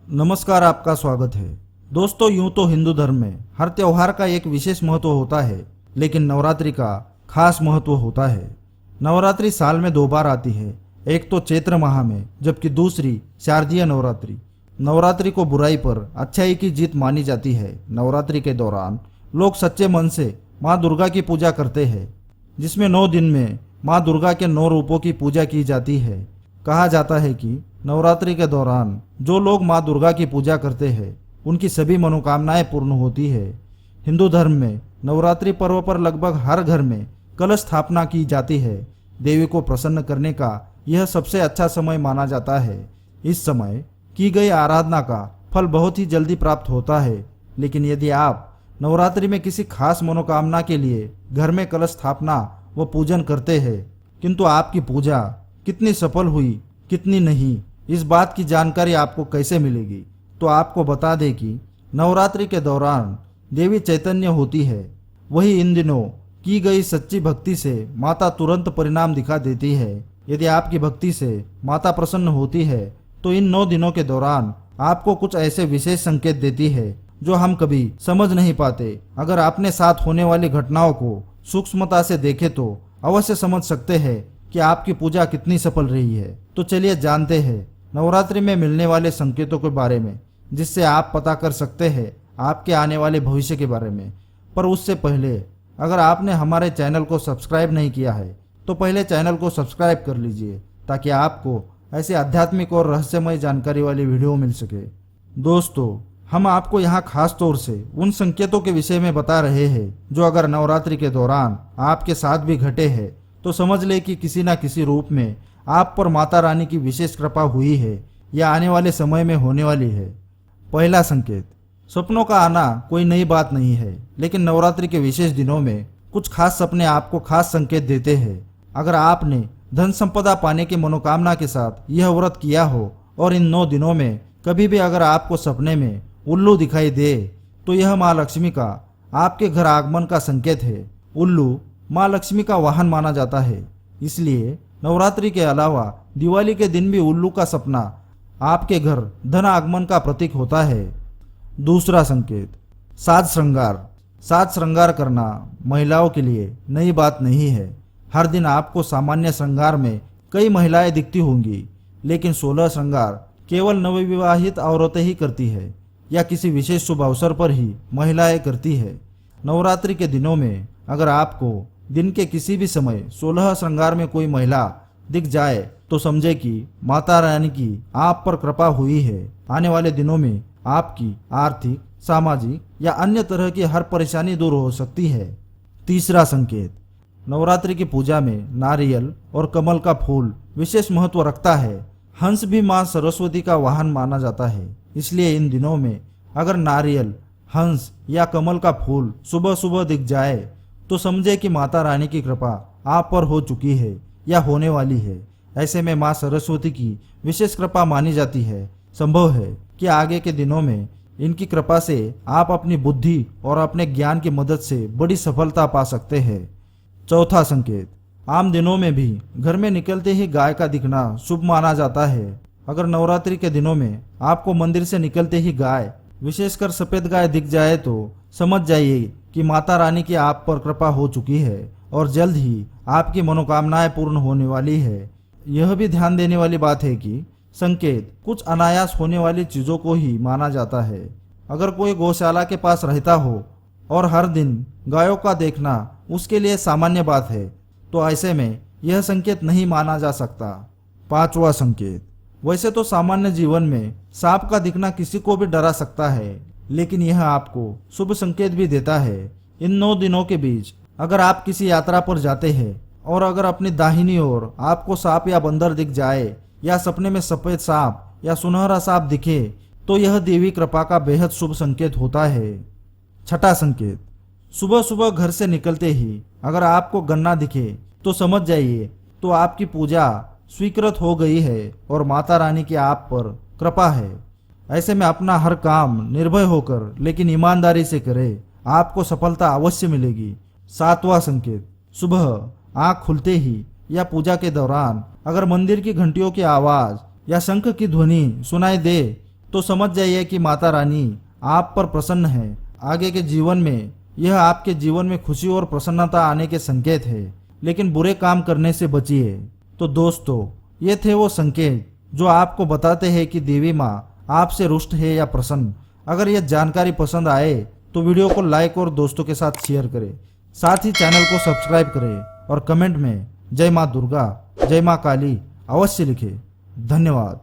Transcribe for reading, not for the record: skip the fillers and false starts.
नमस्कार, आपका स्वागत है। दोस्तों, यूं तो हिंदू धर्म में हर त्योहार का एक विशेष महत्व होता है, लेकिन नवरात्रि का खास महत्व होता है। नवरात्रि साल में 2 बार आती है, एक तो चैत्र माह में, जबकि दूसरी शारदीय नवरात्रि। नवरात्रि को बुराई पर अच्छाई की जीत मानी जाती है। नवरात्रि के दौरान लोग सच्चे मन से माँ दुर्गा की पूजा करते हैं, जिसमें 9 दिन में माँ दुर्गा के 9 रूपों की पूजा की जाती है। कहा जाता है कि नवरात्रि के दौरान जो लोग माँ दुर्गा की पूजा करते हैं, उनकी सभी मनोकामनाएं पूर्ण होती है। हिंदू धर्म में नवरात्रि पर्व पर लगभग हर घर में कलश स्थापना की जाती है। देवी को प्रसन्न करने का यह सबसे अच्छा समय माना जाता है। इस समय की गई आराधना का फल बहुत ही जल्दी प्राप्त होता है। लेकिन यदि आप नवरात्रि में किसी खास मनोकामना के लिए घर में कलश स्थापना व पूजन करते हैं, किंतु आपकी पूजा कितनी सफल हुई, कितनी नहीं, इस बात की जानकारी आपको कैसे मिलेगी? तो आपको बता दें कि नवरात्रि के दौरान देवी चैतन्य होती है। वही इन दिनों की गई सच्ची भक्ति से माता तुरंत परिणाम दिखा देती है। यदि आपकी भक्ति से माता प्रसन्न होती है, तो इन 9 दिनों के दौरान आपको कुछ ऐसे विशेष संकेत देती है जो हम कभी समझ नहीं पाते। अगर आपने साथ होने वाली घटनाओं को सूक्ष्मता से देखे तो अवश्य समझ सकते हैं कि आपकी पूजा कितनी सफल रही है। तो चलिए जानते हैं नवरात्रि में मिलने वाले संकेतों के बारे में, जिससे आप पता कर सकते हैं आपके आने वाले भविष्य के बारे में। पर उससे पहले, अगर आपने हमारे चैनल को सब्सक्राइब नहीं किया है, तो पहले चैनल को सब्सक्राइब कर लीजिए, ताकि आपको ऐसी आध्यात्मिक और रहस्यमय जानकारी वाली वीडियो मिल सके। दोस्तों, हम आपको यहाँ खास तौर से उन संकेतों के विषय में बता रहे हैं जो अगर नवरात्रि के दौरान आपके साथ भी घटे हैं, तो समझ ले कि किसी न किसी रूप में आप पर माता रानी की विशेष कृपा हुई है या आने वाले समय में होने वाली है। पहला संकेत, सपनों का आना कोई नई बात नहीं है, लेकिन नवरात्रि के विशेष दिनों में कुछ खास सपने आपको खास संकेत देते हैं। अगर आपने धन संपदा पाने की मनोकामना के साथ यह व्रत किया हो और इन 9 दिनों में कभी भी अगर आपको सपने में उल्लू दिखाई दे, तो यह माँ लक्ष्मी का आपके घर आगमन का संकेत है। उल्लू माँ लक्ष्मी का वाहन माना जाता है, इसलिए नवरात्रि के अलावा दिवाली के दिन भी उल्लू का सपना आपके घर धन आगमन का प्रतीक होता है। दूसरा संकेत, साज श्रृंगार। साज श्रृंगार करना महिलाओं के लिए नई बात नहीं है। हर दिन आपको सामान्य श्रृंगार में कई महिलाएं दिखती होंगी, लेकिन 16 श्रृंगार केवल नवविवाहित औरतें ही करती है या किसी विशेष शुभ अवसर पर ही महिलाएं करती है। नवरात्रि के दिनों में अगर आपको दिन के किसी भी समय 16 श्रृंगार में कोई महिला दिख जाए, तो समझे कि माता रानी की आप पर कृपा हुई है। आने वाले दिनों में आपकी आर्थिक, सामाजिक या अन्य तरह की हर परेशानी दूर हो सकती है। तीसरा संकेत, नवरात्रि की पूजा में नारियल और कमल का फूल विशेष महत्व रखता है। हंस भी माँ सरस्वती का वाहन माना जाता है, इसलिए इन दिनों में अगर नारियल, हंस या कमल का फूल सुबह सुबह दिख जाए, तो समझे कि माता रानी की कृपा आप पर हो चुकी है या होने वाली है। ऐसे में माँ सरस्वती की विशेष कृपा मानी जाती है। संभव है कि आगे के दिनों में इनकी कृपा से आप अपनी बुद्धि और अपने ज्ञान की मदद से बड़ी सफलता पा सकते हैं। चौथा संकेत, आम दिनों में भी घर में निकलते ही गाय का दिखना शुभ माना जाता है। अगर नवरात्रि के दिनों में आपको मंदिर से निकलते ही गाय, विशेषकर सफेद गाय दिख जाए, तो समझ जाइए कि माता रानी की आप पर कृपा हो चुकी है और जल्द ही आपकी मनोकामनाएं पूर्ण होने वाली है। यह भी ध्यान देने वाली बात है कि संकेत कुछ अनायास होने वाली चीजों को ही माना जाता है। अगर कोई गौशाला के पास रहता हो और हर दिन गायों का देखना उसके लिए सामान्य बात है, तो ऐसे में यह संकेत नहीं माना जा सकता। पांचवा संकेत, वैसे तो सामान्य जीवन में सांप का दिखना किसी को भी डरा सकता है, लेकिन यह आपको शुभ संकेत भी देता है। इन 9 दिनों के बीच अगर आप किसी यात्रा पर जाते हैं और अगर अपनी दाहिनी ओर आपको सांप या बंदर दिख जाए या सपने में सफेद सांप या सुनहरा सांप दिखे, तो यह देवी कृपा का बेहद शुभ संकेत होता है। छठा संकेत, सुबह सुबह घर से निकलते ही अगर आपको गन्ना दिखे, तो समझ जाइए तो आपकी पूजा स्वीकृत हो गई है और माता रानी की आप पर कृपा है। ऐसे में अपना हर काम निर्भय होकर लेकिन ईमानदारी से करें, आपको सफलता अवश्य मिलेगी। सातवां संकेत, सुबह आँख खुलते ही या पूजा के दौरान अगर मंदिर की घंटियों की आवाज या शंख की ध्वनि सुनाई दे, तो समझ जाइए कि माता रानी आप पर प्रसन्न है। आगे के जीवन में यह आपके जीवन में खुशी और प्रसन्नता आने के संकेत है, लेकिन बुरे काम करने से बचिए। तो दोस्तों, ये थे वो संकेत जो आपको बताते हैं कि देवी माँ आपसे रुष्ट है या प्रसन्न। अगर यह जानकारी पसंद आए तो वीडियो को लाइक और दोस्तों के साथ शेयर करें। साथ ही चैनल को सब्सक्राइब करें और कमेंट में जय माँ दुर्गा, जय माँ काली अवश्य लिखें। धन्यवाद।